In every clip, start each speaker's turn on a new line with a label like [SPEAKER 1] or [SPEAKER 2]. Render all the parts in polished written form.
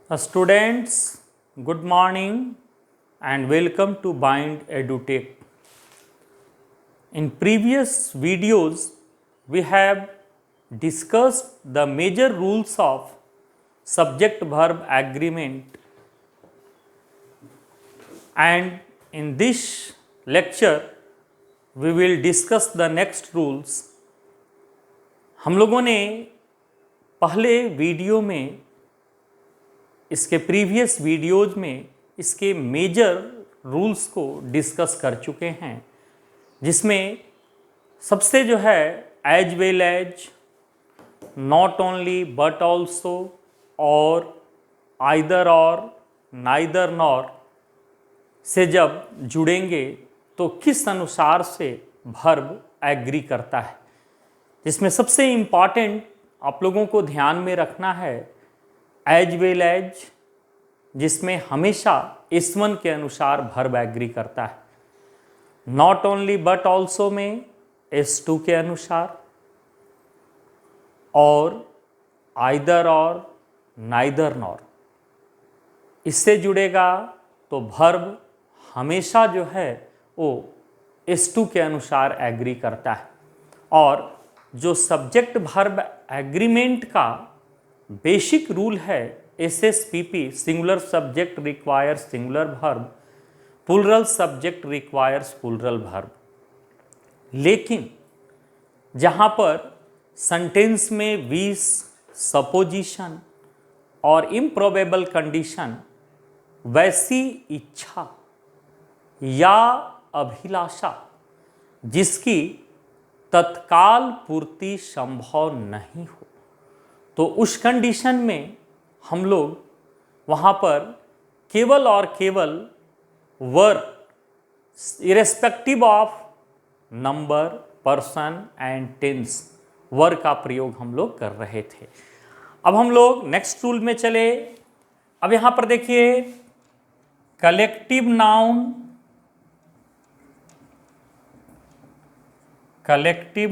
[SPEAKER 1] Students, good morning and welcome to Bind EduTech. In previous videos, we have discussed the major rules of subject-verb agreement, and in this lecture, we will discuss the next rules. हम लोगों ने पहले video में इसके previous videos में इसके major rules को discuss कर चुके हैं, जिसमें सबसे जो है as well as, not only but also और आइदर और नाइदर नॉर से जब जुड़ेंगे तो किस अनुसार से वर्ब एग्री करता है। जिसमें सबसे इम्पॉर्टेंट आप लोगों को ध्यान में रखना है एज वेल एज, जिसमें हमेशा S1 के अनुसार वर्ब एग्री करता है। नॉट ओनली बट ऑल्सो में S2 के अनुसार, और आइदर और नाइदर नॉर इससे जुड़ेगा तो वर्ब हमेशा जो है वो S2 के अनुसार एग्री करता है। और जो सब्जेक्ट वर्ब एग्रीमेंट का बेसिक रूल है SSPP, singular subject requires singular verb, plural subject requires plural verb. लेकिन जहाँ पर सेंटेंस में विश, सपोजिशन और इम्प्रोबेबल कंडीशन, वैसी इच्छा या अभिलाषा जिसकी तत्काल पूर्ति संभव नहीं हो, तो उस कंडीशन में हम लोग वहाँ पर केवल और केवल were irrespective of number, person and tense were का प्रयोग हम लोग कर रहे थे। अब हम लोग नेक्स्ट रूल में चले। अब यहाँ पर देखिए collective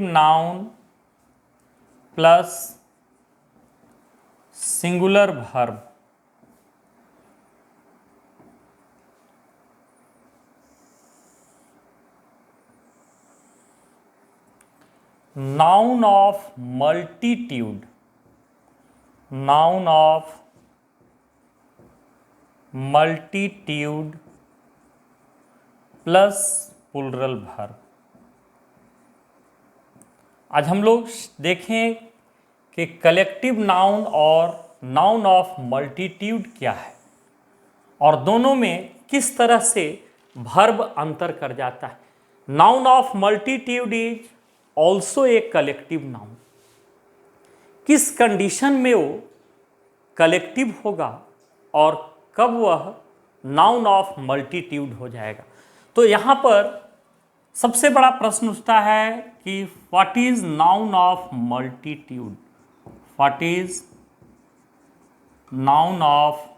[SPEAKER 1] noun plus singular verb noun of multitude plus plural verb. आज हम लोग देखें कि कलेक्टिव नाउन और नाउन ऑफ मल्टीट्यूड क्या है और दोनों में किस तरह से वर्ब अंतर कर जाता है। Noun of multitude is also a collective noun. किस कंडीशन में वो कलेक्टिव होगा और कब वह नाउन ऑफ मल्टीट्यूड हो जाएगा। तो यहाँ पर सबसे बड़ा प्रश्न उठता है कि what is noun of multitude, what is noun of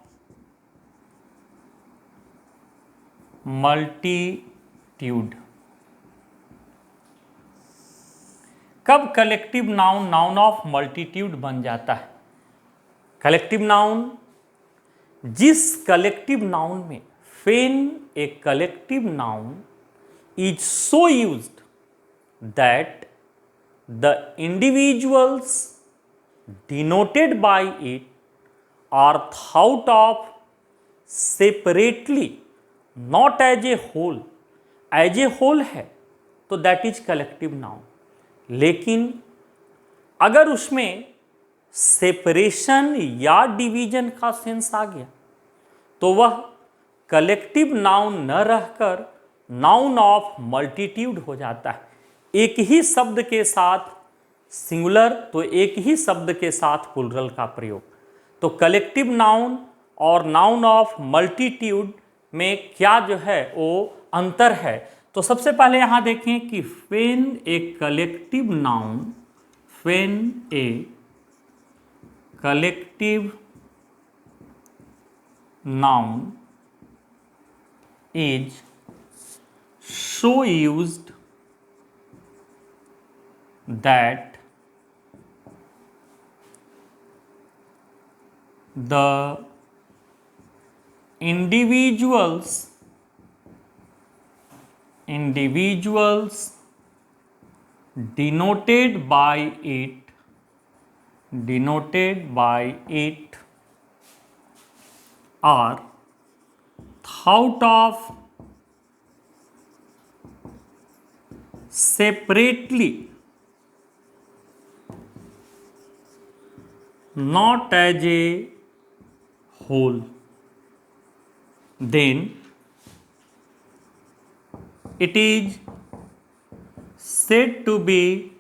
[SPEAKER 1] multitude. कब collective noun noun of multitude बन जाता है। कलेक्टिव नाउन, जिस कलेक्टिव नाउन में when a collective noun is so used that the individuals denoted by it are thought of separately, not as a whole है तो that is collective noun। लेकिन अगर उसमें सेपरेशन या डिवीजन का sense आ गया तो वह कलेक्टिव नाउन न रहकर नाउन ऑफ मल्टीट्यूड हो जाता है। एक ही शब्द के साथ सिंगुलर तो एक ही शब्द के साथ प्लूरल का प्रयोग। तो कलेक्टिव नाउन और नाउन ऑफ मल्टीट्यूड में क्या जो है वो अंतर है। तो सबसे पहले यहाँ देखें कि when a collective noun is so used that the individuals denoted by it are thought of separately, not as a whole, then it is said to be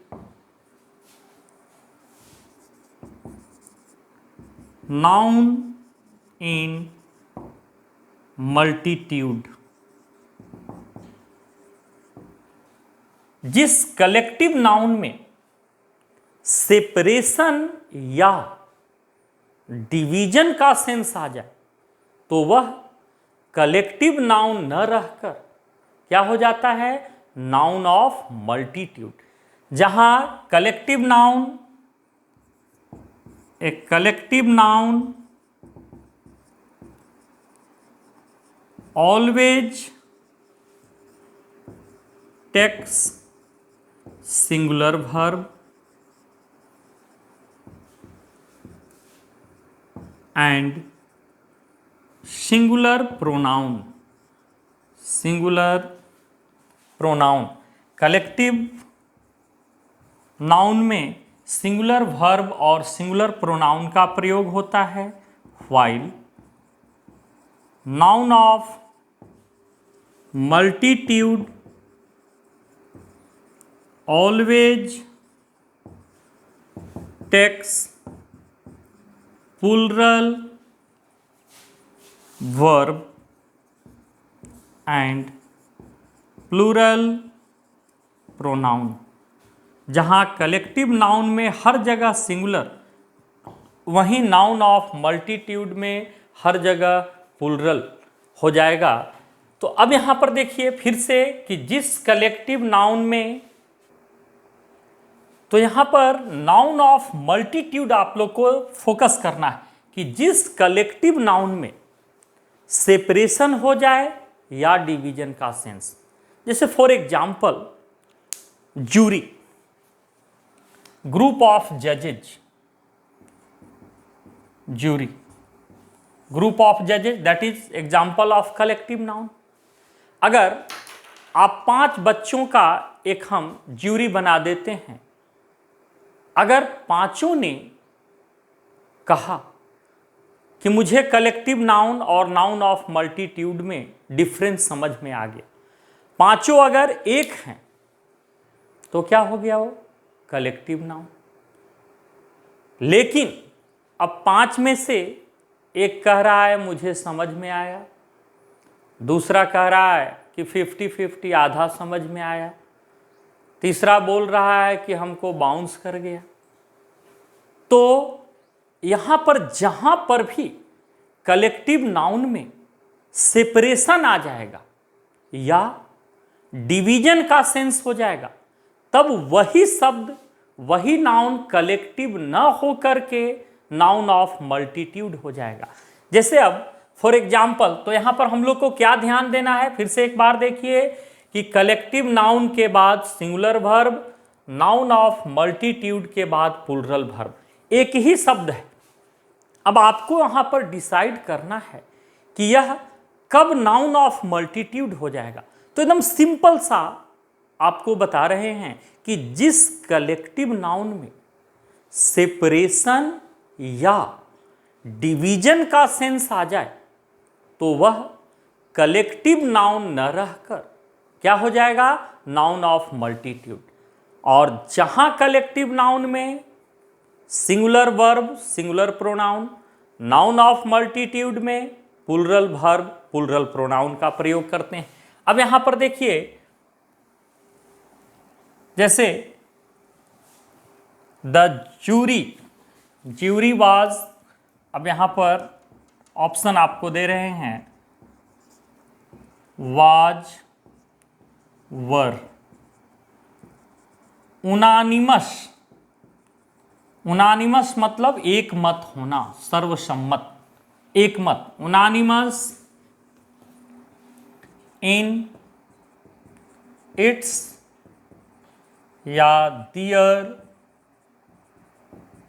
[SPEAKER 1] noun in multitude। जिस कलेक्टिव नाउन में separation या division का sense आ जाए तो वह collective noun न रहकर क्या हो जाता है, नाउन ऑफ मल्टीट्यूड। जहां collective noun always takes singular verb and singular pronoun. Collective noun में सिंगुलर वर्ब और सिंगुलर प्रोनाउन का प्रयोग होता है, while noun of multitude always takes plural verb and plural pronoun। जहाँ कलेक्टिव नाउन में हर जगह सिंगुलर, वहीं नाउन ऑफ मल्टीट्यूड में हर जगह प्लूरल हो जाएगा। तो अब यहाँ पर देखिए फिर से कि जिस कलेक्टिव नाउन में, तो यहाँ पर नाउन ऑफ मल्टीट्यूड आप लोग को फोकस करना है कि जिस कलेक्टिव नाउन में सेपरेशन हो जाए या डिवीजन का सेंस। जैसे for example jury, group of जजेज, jury group of जजेज, that is example of collective noun. अगर आप 5 बच्चों का एक हम ज्यूरी बना देते हैं, अगर पांचों ने कहा कि मुझे कलेक्टिव नाउन और नाउन ऑफ मल्टीट्यूड में डिफरेंस समझ में आ गया, पांचों अगर एक हैं तो क्या हो गया, वो कलेक्टिव नाउन। लेकिन अब 5 में से एक कह रहा है मुझे समझ में आया, दूसरा कह रहा है कि 50-50 आधा समझ में आया, तीसरा बोल रहा है कि हमको बाउंस कर गया। तो यहां पर जहां पर भी कलेक्टिव नाउन में सेपरेशन आ जाएगा या डिवीजन का सेंस हो जाएगा, तब वही शब्द, वही नाउन कलेक्टिव न होकर के नाउन ऑफ मल्टीट्यूड हो जाएगा। जैसे अब फॉर एग्जाम्पल, तो यहां पर हम लोग को क्या ध्यान देना है, फिर से एक बार देखिए कि कलेक्टिव नाउन के बाद singular verb, noun of multitude के बाद प्लूरल वर्ब, एक ही शब्द है। अब आपको यहां पर डिसाइड करना है कि यह कब नाउन ऑफ मल्टीट्यूड हो जाएगा। तो एकदम सिंपल सा आपको बता रहे हैं कि जिस कलेक्टिव नाउन में सेपरेशन या डिवीजन का सेंस आ जाए तो वह कलेक्टिव नाउन न रहकर क्या हो जाएगा, नाउन ऑफ मल्टीट्यूड। और जहां कलेक्टिव नाउन में singular verb, singular pronoun, noun of multitude में प्लूरल वर्ब, प्लूरल प्रोनाउन का प्रयोग करते हैं। अब यहां पर देखिए, जैसे द ज्यूरी वाज, अब यहां पर ऑप्शन आपको दे रहे हैं, वाज, वर, उनानिमस मतलब एक मत होना, सर्वसम्मत, एक मत, उनानिमस इन इट्स या their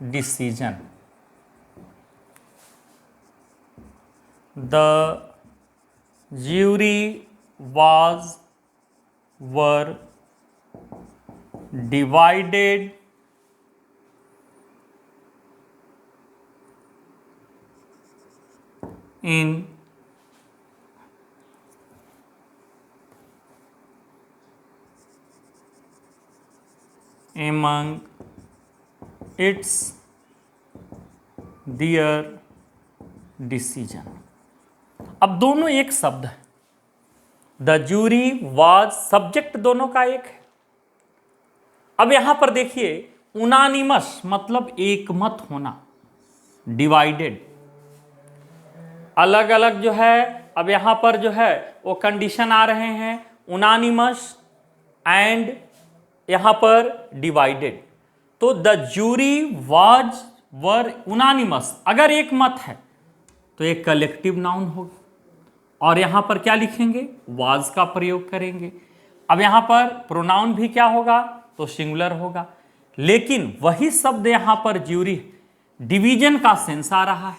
[SPEAKER 1] decision. The jury were divided in among its their decision। अब दोनों एक शब्द है। द जूरी वाज, सब्जेक्ट दोनों का एक है। अब यहां पर देखिए उनानिमस मतलब एकमत होना, डिवाइडेड अलग अलग जो है। अब यहां पर जो है वो कंडीशन आ रहे हैं, उनानिमस एंड यहां पर डिवाइडेड। तो द जूरी वाज वर उनानिमस, अगर एक मत है तो एक कलेक्टिव नाउन होगा और यहां पर क्या लिखेंगे, वाज का प्रयोग करेंगे। अब यहां पर प्रोनाउन भी क्या होगा, तो सिंगुलर होगा। लेकिन वही शब्द यहां पर ज्यूरी, डिवीजन का सेंस आ रहा है,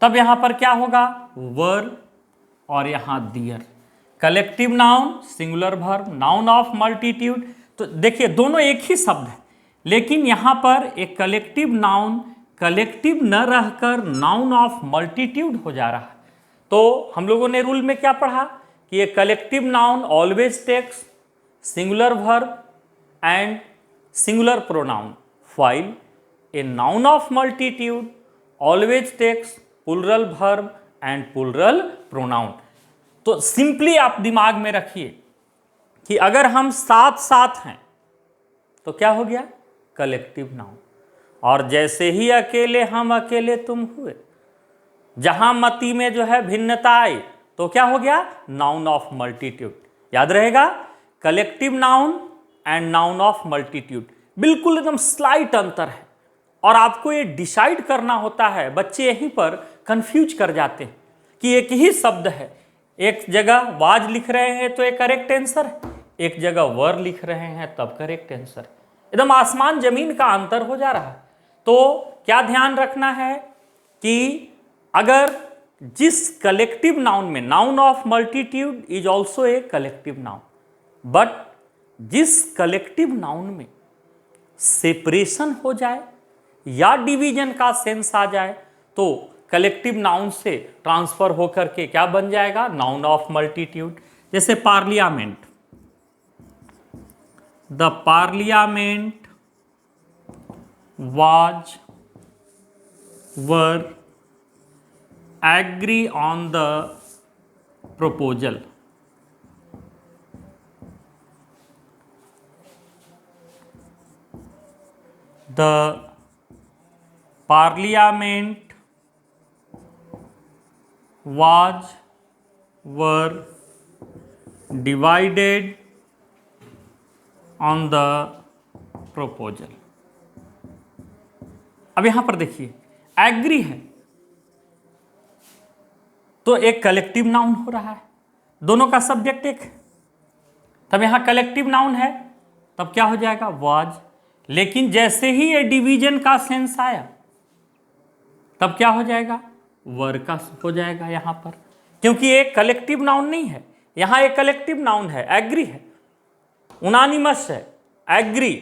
[SPEAKER 1] तब यहां पर क्या होगा, वर और यहां their. Collective noun, singular verb, noun of multitude. तो देखिए दोनों एक ही शब्द है, लेकिन यहां पर एक कलेक्टिव नाउन कलेक्टिव न रहकर नाउन ऑफ मल्टीट्यूड हो जा रहा है। तो हम लोगों ने रूल में क्या पढ़ा कि ये collective noun always takes singular verb and singular pronoun, while a noun of multitude always takes plural verb and plural pronoun। तो सिंपली आप दिमाग में रखिए कि अगर हम साथ साथ हैं तो क्या हो गया, कलेक्टिव नाउन। और जैसे ही अकेले हम अकेले तुम हुए, जहां मति में जो है भिन्नता आई तो क्या हो गया, नाउन ऑफ मल्टीट्यूड। याद रहेगा, collective noun and noun of multitude बिल्कुल एकदम स्लाइट अंतर है। और आपको ये डिसाइड करना होता है, बच्चे यहीं पर कंफ्यूज कर जाते हैं कि एक ही शब्द है, एक जगह वाज लिख रहे हैं तो एक करेक्ट आंसर है, एक जगह वर लिख रहे हैं तब करेक्ट आंसर है। एकदम आसमान जमीन का अंतर हो जा रहा है। तो क्या ध्यान रखना है कि अगर जिस कलेक्टिव नाउन में, noun of multitude is also a collective noun, but जिस कलेक्टिव नाउन में सेपरेशन हो जाए या डिवीजन का सेंस आ जाए तो कलेक्टिव नाउन से ट्रांसफर होकर के क्या बन जाएगा, नाउन ऑफ मल्टीट्यूड। जैसे parliament, the parliament was were agree on the proposal। The parliament were divided on the proposal। अब यहां पर देखिए एग्री है तो एक कलेक्टिव नाउन हो रहा है, दोनों का सब्जेक्ट एक है, तब यहां कलेक्टिव नाउन है तब क्या हो जाएगा, वाज। लेकिन जैसे ही ये डिवीजन का सेंस आया तब क्या हो जाएगा, वर का हो जाएगा यहां पर, क्योंकि एक कलेक्टिव नाउन नहीं है, यहां एक कलेक्टिव नाउन है, एग्री है, उनानिमस है, एग्री।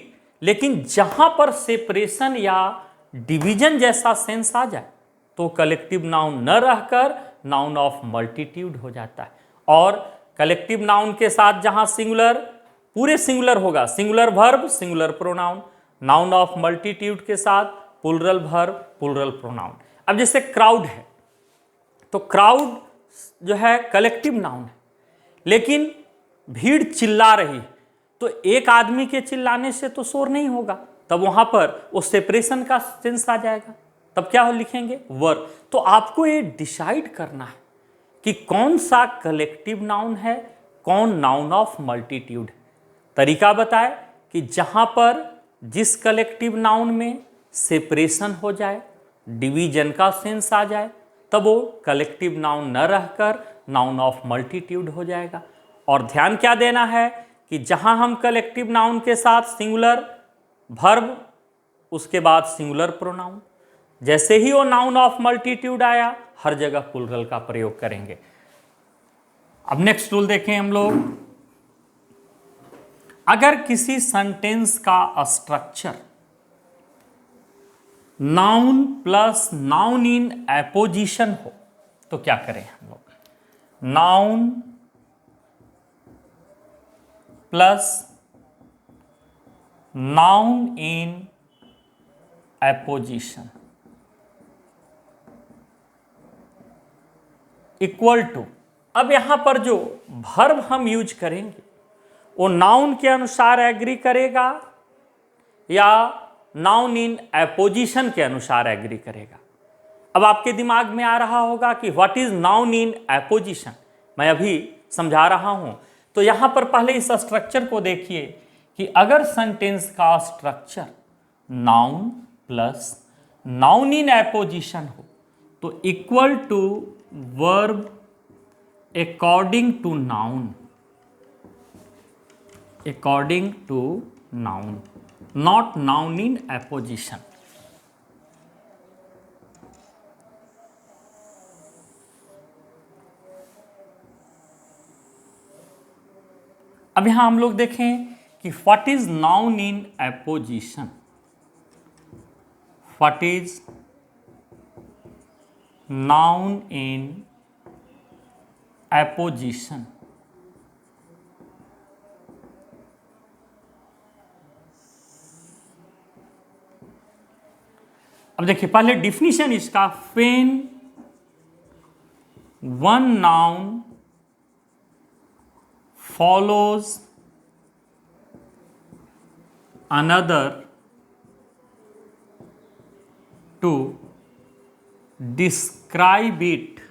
[SPEAKER 1] लेकिन जहां पर सेपरेशन या डिवीजन जैसा सेंस आ जाए तो कलेक्टिव नाउन न रहकर नाउन ऑफ मल्टीट्यूड हो जाता है। और कलेक्टिव नाउन के साथ जहां सिंगुलर, पूरे सिंगुलर होगा, singular verb singular pronoun, noun of multitude के साथ प्लुरल वर्ब प्लुरल प्रोनाउन। अब जैसे क्राउड है तो क्राउड जो है कलेक्टिव नाउन है, लेकिन भीड़ चिल्ला रही है तो एक आदमी के चिल्लाने से तो शोर नहीं होगा, तब वहां पर वो सेपरेशन का सेंस आ जाएगा, तब क्या हो लिखेंगे, वर। तो आपको ये डिसाइड करना है कि कौन सा कलेक्टिव नाउन है, कौन नाउन ऑफ मल्टीट्यूड है। तरीका बताए कि जहां पर जिस कलेक्टिव नाउन में सेपरेशन हो जाए, डिवीजन का सेंस आ जाए, तब वो कलेक्टिव नाउन न रहकर नाउन ऑफ मल्टीट्यूड हो जाएगा। और ध्यान क्या देना है कि जहां हम कलेक्टिव नाउन के साथ सिंगुलर वर्ब, उसके बाद सिंगुलर प्रोनाउन, जैसे ही वो नाउन ऑफ मल्टीट्यूड आया हर जगह प्लूरल का प्रयोग करेंगे। अब नेक्स्ट रूल देखें हम लोग। अगर किसी सेंटेंस का structure noun plus noun in apposition हो तो क्या करें हम लोग? Noun plus noun in apposition equal to, अब यहां पर जो वर्ब हम यूज करेंगे वो नाउन के अनुसार एग्री करेगा या नाउन इन एपोजिशन के अनुसार एग्री करेगा। अब आपके दिमाग में आ रहा होगा कि what is noun in apposition, मैं अभी समझा रहा हूं। तो यहां पर पहले इस स्ट्रक्चर को देखिए कि अगर सेंटेंस का structure noun plus noun in apposition हो तो equal to verb according to noun, according to noun, not noun in apposition. अब यहां हम लोग देखें कि what is noun in apposition, what is noun in apposition. अब देखिए पहले डिफिनीशन इसका, when one noun follows another to describe it,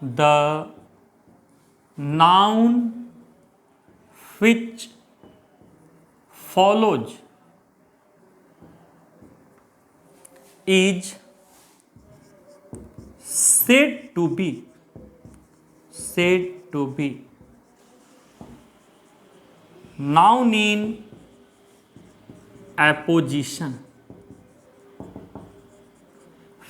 [SPEAKER 1] the noun which follows is said to be noun in apposition.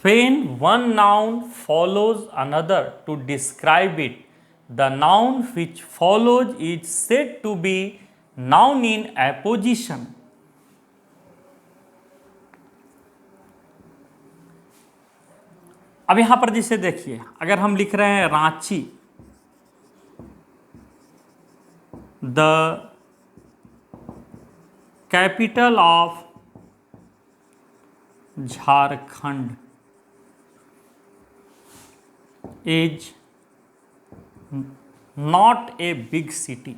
[SPEAKER 1] When one noun follows another to describe it, the noun which follows is said to be noun in apposition. अब यहां पर जिसे देखिए, अगर हम लिख रहे हैं Ranchi, the capital of Jharkhand is not a big city.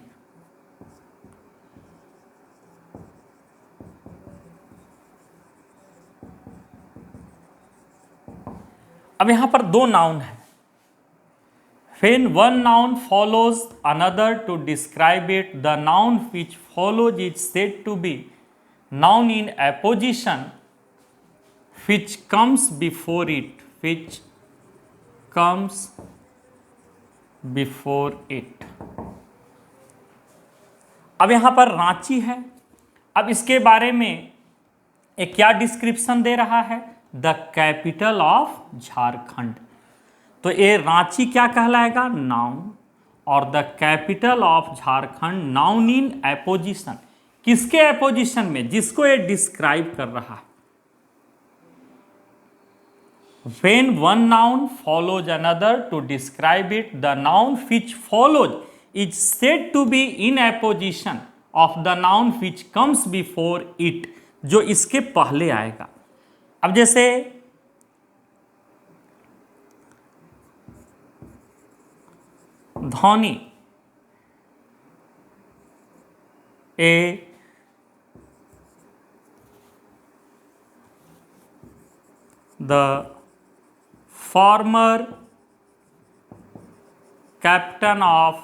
[SPEAKER 1] अब यहां पर दो नाउन है। When one noun follows another to describe it, the noun which follows is said to be noun in apposition, which comes before it, which comes before it. अब यहां पर रांची है। अब इसके बारे में एक क्या डिस्क्रिप्शन दे रहा है? The capital of Jharkhand. तो ये रांची क्या कहलाएगा? नाउन, और the capital of Jharkhand noun in apposition. किसके एपोजिशन में? जिसको ये डिस्क्राइब कर रहा है। When one noun follows another to describe it, the noun which follows is said to be in apposition of the noun which comes before it, जो इसके पहले आएगा। अब जैसे Dhoni, a the former captain of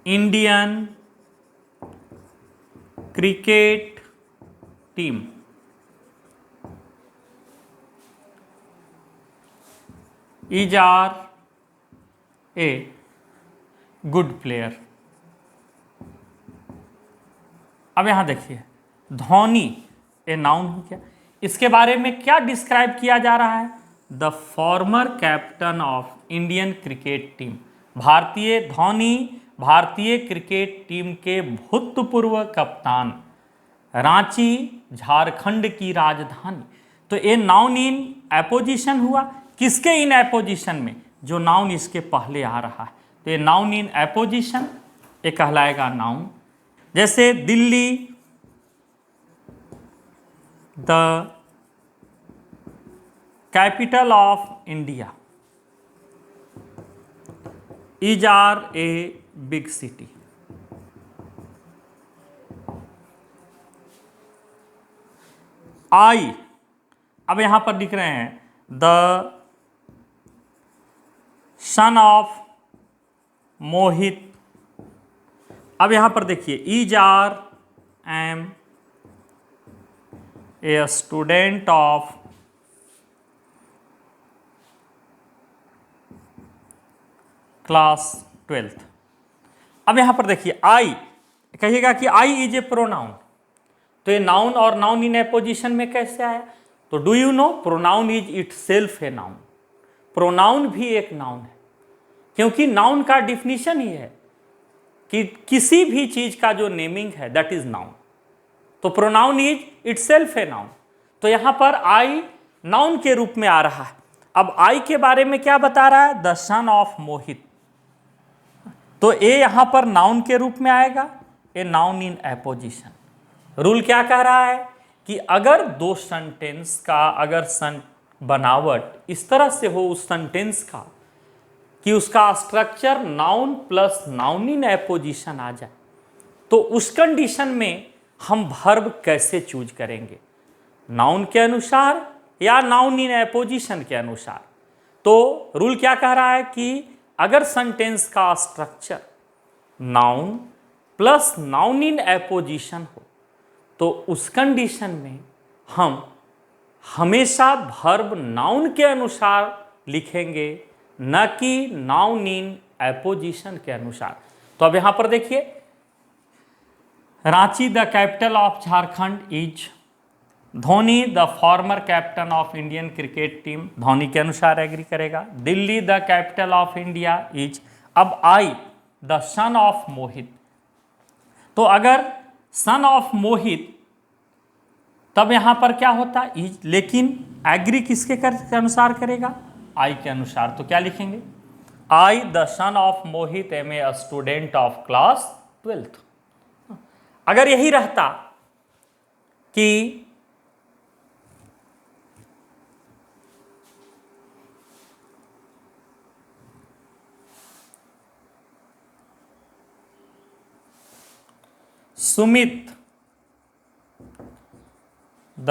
[SPEAKER 1] Indian cricket team. Is are a good player. अब यहां देखिए, Dhoni a noun हो गया, इसके बारे में क्या डिस्क्राइब किया जा रहा है? The former captain of Indian cricket team. भारतीय धोनी भारतीय क्रिकेट टीम के भूतपूर्व कप्तान, रांची झारखंड की राजधानी। तो ये नाउन इन एपोजिशन हुआ, किसके इन एपोजिशन में? जो नाउन इसके पहले आ रहा है, तो ये नाउन इन एपोजिशन, ये कहलाएगा नाउन। जैसे Delhi the capital of India is are a big city. I, अब यहां पर लिख रहे हैं द सन ऑफ मोहित। अब यहां पर देखिए, is are am a student of class 12th। अब यहां पर देखिए, आई कहिएगा कि आई इज ए प्रोनाउन, तो ये नाउन और नाउन इन एपोजिशन में कैसे आया? तो do you know, pronoun is itself a noun. Pronoun भी एक नाउन है, क्योंकि नाउन का डिफिनीशन ही है कि किसी भी चीज का जो नेमिंग है दैट इज नाउन। तो pronoun is itself a noun. तो यहां पर आई नाउन के रूप में आ रहा है। अब आई के बारे में क्या बता रहा है? द सन ऑफ मोहित। तो ए यहां पर नाउन के रूप में आएगा, ए नाउन इन एपोजिशन। रूल क्या कह रहा है कि अगर दो सेंटेंस का अगर बनावट इस तरह से हो उस सेंटेंस का कि उसका structure noun plus noun in apposition आ जाए, तो उस कंडीशन में हम वर्ब कैसे चूज करेंगे? नाउन के अनुसार या नाउन इन एपोजिशन के अनुसार? तो रूल क्या कह रहा है कि अगर सेंटेंस का structure noun plus noun in apposition हो, तो उस कंडीशन में हम हमेशा वर्ब नाउन के अनुसार लिखेंगे, न कि नाउन इन एपोजिशन के अनुसार। तो अब यहां पर देखिए, Ranchi the capital of Jharkhand is, Dhoni the former captain of Indian cricket team, Dhoni के अनुसार एग्री करेगा। Delhi the capital of India is. अब आई द सन ऑफ मोहित, तो अगर सन ऑफ मोहित, तब यहां पर क्या होता? इज, लेकिन एग्री किसके अनुसार करेगा? आई के अनुसार। तो क्या लिखेंगे? I the son of Mohit am a student of class 12th। अगर यही रहता कि Sumit the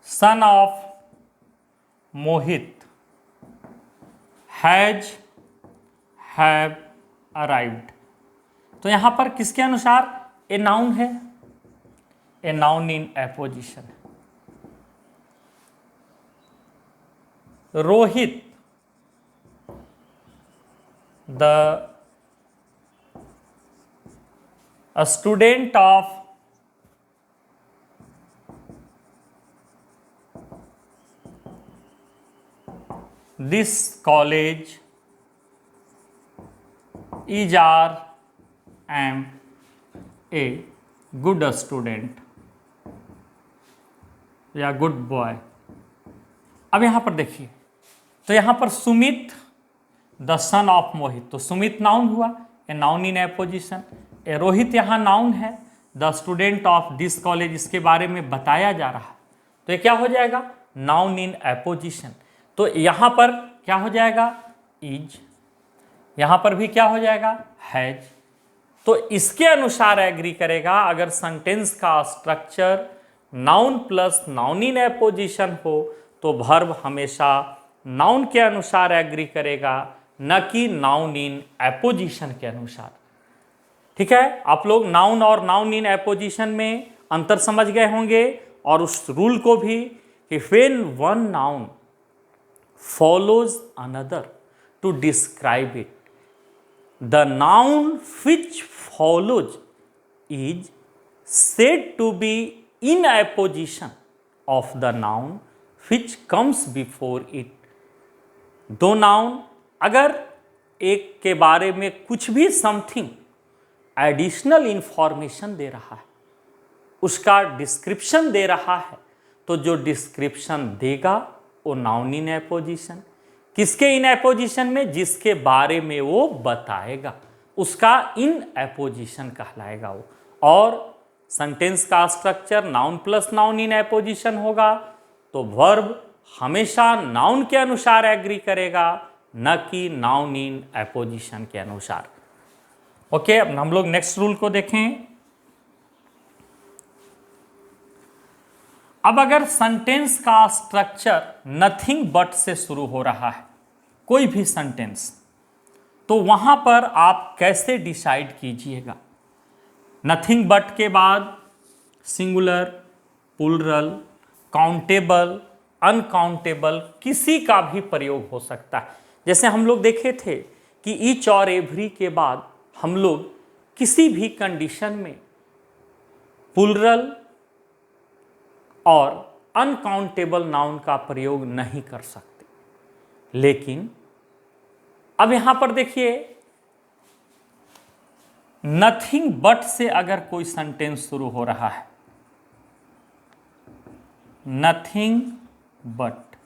[SPEAKER 1] son of Mohit has have arrived, तो यहां पर किसके अनुसार? ए नाउन है, a noun in apposition. Rohit the a student of this college is or am a good student या गुड बॉय। अब यहां पर देखिए, तो यहां पर सुमित द सन ऑफ मोहित, तो सुमित नाउन हुआ, ए नाउन इन एपोजिशन। रोहित यहाँ नाउन है, the student of this college इसके बारे में बताया जा रहा है, तो ये क्या हो जाएगा? Noun in apposition. तो यहाँ पर क्या हो जाएगा? इज। यहाँ पर भी क्या हो जाएगा? हैज। तो इसके अनुसार एग्री करेगा अगर सेंटेंस का structure noun plus noun in apposition हो, तो वर्ब हमेशा नाउन के अनुसार एग्री करेगा, न कि नाउन इन एपोजिशन के अनुसार। ठीक है, आप लोग नाउन और नाउन इन एपोजिशन में अंतर समझ गए होंगे, और उस रूल को भी कि when one noun follows another to describe it. The noun which follows is said to be in apposition of the noun which comes before it. दो नाउन अगर एक के बारे में कुछ भी समथिंग एडिशनल इंफॉर्मेशन दे रहा है, उसका डिस्क्रिप्शन दे रहा है, तो जो डिस्क्रिप्शन देगा वो नाउन इन एपोजिशन। किसके इन एपोजिशन में? जिसके बारे में वो बताएगा, उसका इन एपोजिशन कहलाएगा वो। और सेंटेंस का structure noun plus noun in apposition होगा, तो वर्ब हमेशा नाउन के अनुसार एग्री करेगा, न कि नाउन इन एपोजिशन के अनुसार। ओके, अब हम लोग नेक्स्ट रूल को देखें। अब अगर सेंटेंस का स्ट्रक्चर नथिंग बट से शुरू हो रहा है, कोई भी सेंटेंस, तो वहां पर आप कैसे डिसाइड कीजिएगा? नथिंग बट के बाद सिंगुलर, प्लूरल, काउंटेबल, अनकाउंटेबल किसी का भी प्रयोग हो सकता है। जैसे हम लोग देखे थे कि ईच और एवरी के बाद हम लोग किसी भी कंडीशन में प्लूरल और अनकाउंटेबल नाउन का प्रयोग नहीं कर सकते। लेकिन अब यहां पर देखिए, नथिंग बट से अगर कोई सेंटेंस शुरू हो रहा है, नथिंग बट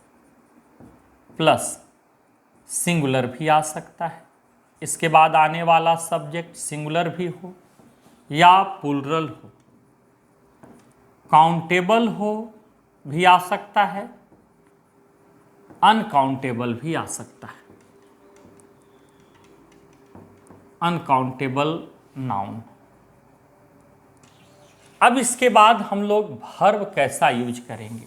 [SPEAKER 1] प्लस सिंगुलर भी आ सकता है, इसके बाद आने वाला सब्जेक्ट सिंगुलर भी हो या प्लूरल हो, काउंटेबल हो भी आ सकता है, अनकाउंटेबल भी आ सकता है। Uncountable noun. अब इसके बाद हम लोग वर्ब कैसा यूज करेंगे?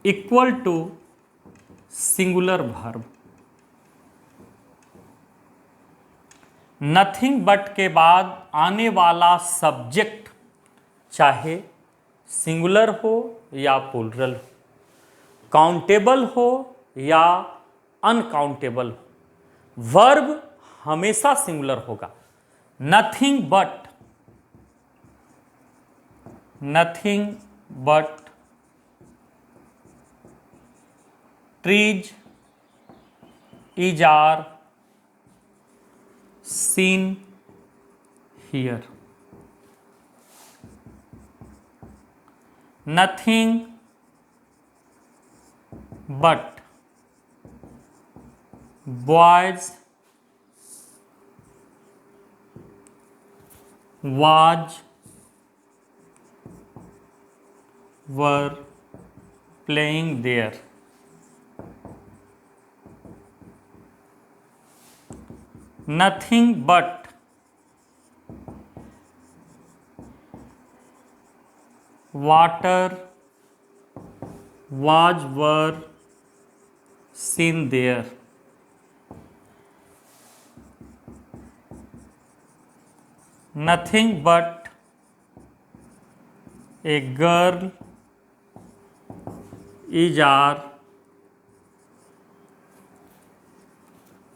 [SPEAKER 1] Equal to singular verb. Nothing but के बाद आने वाला सब्जेक्ट चाहे सिंगुलर हो या प्लूरल हो, काउंटेबल हो या अनकाउंटेबल हो, वर्ब हमेशा सिंगुलर होगा। Nothing but trees is are seen here. Nothing but boys were playing there. Nothing but water were seen there. Nothing but a girl is are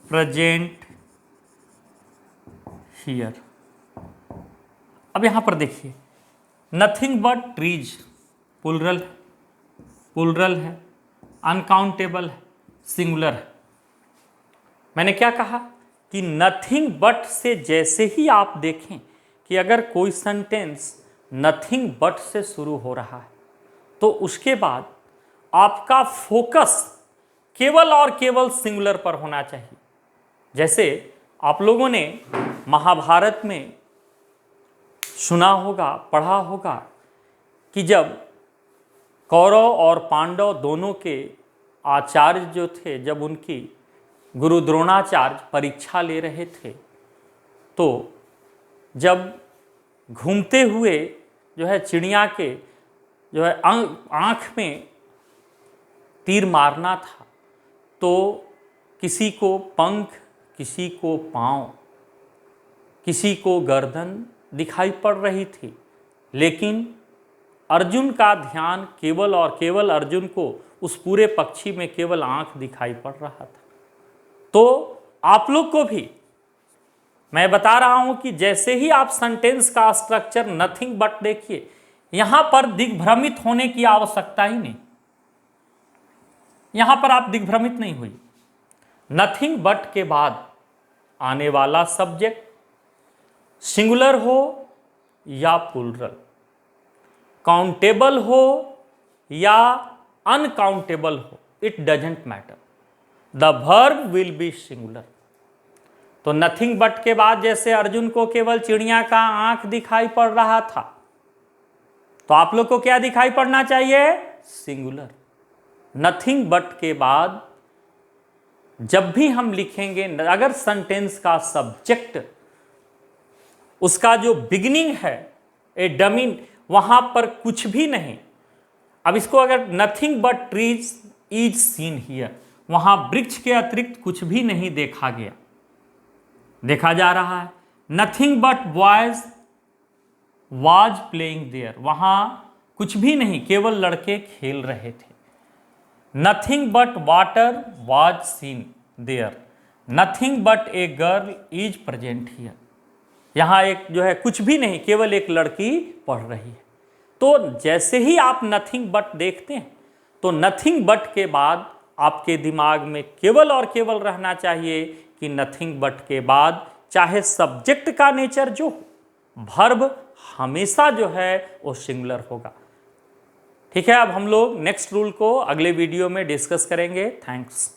[SPEAKER 1] present here. अब यहां पर देखिए, nothing but trees plural है, uncountable है, singular है। मैंने क्या कहा कि नथिंग बट से जैसे ही आप देखें कि अगर कोई सेंटेंस नथिंग बट से शुरू हो रहा है, तो उसके बाद आपका फोकस केवल और केवल सिंगुलर पर होना चाहिए। जैसे आप लोगों ने महाभारत में सुना होगा, पढ़ा होगा कि जब कौरव और पांडव दोनों के आचार्य जो थे, जब उनकी गुरु द्रोणाचार्य परीक्षा ले रहे थे, तो जब घूमते हुए जो है चिड़िया के जो है आँख में तीर मारना था, तो किसी को पंख, किसी को पाँव, किसी को गर्दन दिखाई पड़ रही थी, लेकिन अर्जुन का ध्यान केवल और केवल अर्जुन को उस पूरे पक्षी में केवल आंख दिखाई पड़ रहा था। तो आप लोग को भी मैं बता रहा हूं कि जैसे ही आप सेंटेंस का स्ट्रक्चर नथिंग बट देखिए, यहां पर दिग्भ्रमित होने की आवश्यकता ही नहीं, यहां पर आप दिग्भ्रमित नहीं हुई। नथिंग बट के बाद आने वाला सब्जेक्ट सिंगुलर हो या प्लूरल, काउंटेबल हो या अनकाउंटेबल हो, it doesn't matter, the verb will be singular. तो नथिंग बट के बाद जैसे अर्जुन को केवल चिड़िया का आंख दिखाई पड़ रहा था, तो आप लोग को क्या दिखाई पड़ना चाहिए? सिंगुलर। नथिंग बट के बाद जब भी हम लिखेंगे, अगर सेंटेंस का सब्जेक्ट उसका जो बिगिनिंग है ए डमी, वहां पर कुछ भी नहीं, अब इसको अगर nothing but trees is seen here, वहां वृक्ष के अतिरिक्त कुछ भी नहीं देखा गया, देखा जा रहा है। Nothing but boys was playing there, वहां कुछ भी नहीं, केवल लड़के खेल रहे थे। Nothing but water was seen there, nothing but a girl is present here, यहां एक जो है कुछ भी नहीं, केवल एक लड़की पढ़ रही है। तो जैसे ही आप नथिंग बट देखते हैं, तो नथिंग बट के बाद आपके दिमाग में केवल और केवल रहना चाहिए कि नथिंग बट के बाद चाहे सब्जेक्ट का नेचर जो, वर्ब हमेशा जो है वो सिंगुलर होगा। ठीक है, अब हम लोग नेक्स्ट रूल को अगले वीडियो में डिस्कस करेंगे। थैंक्स।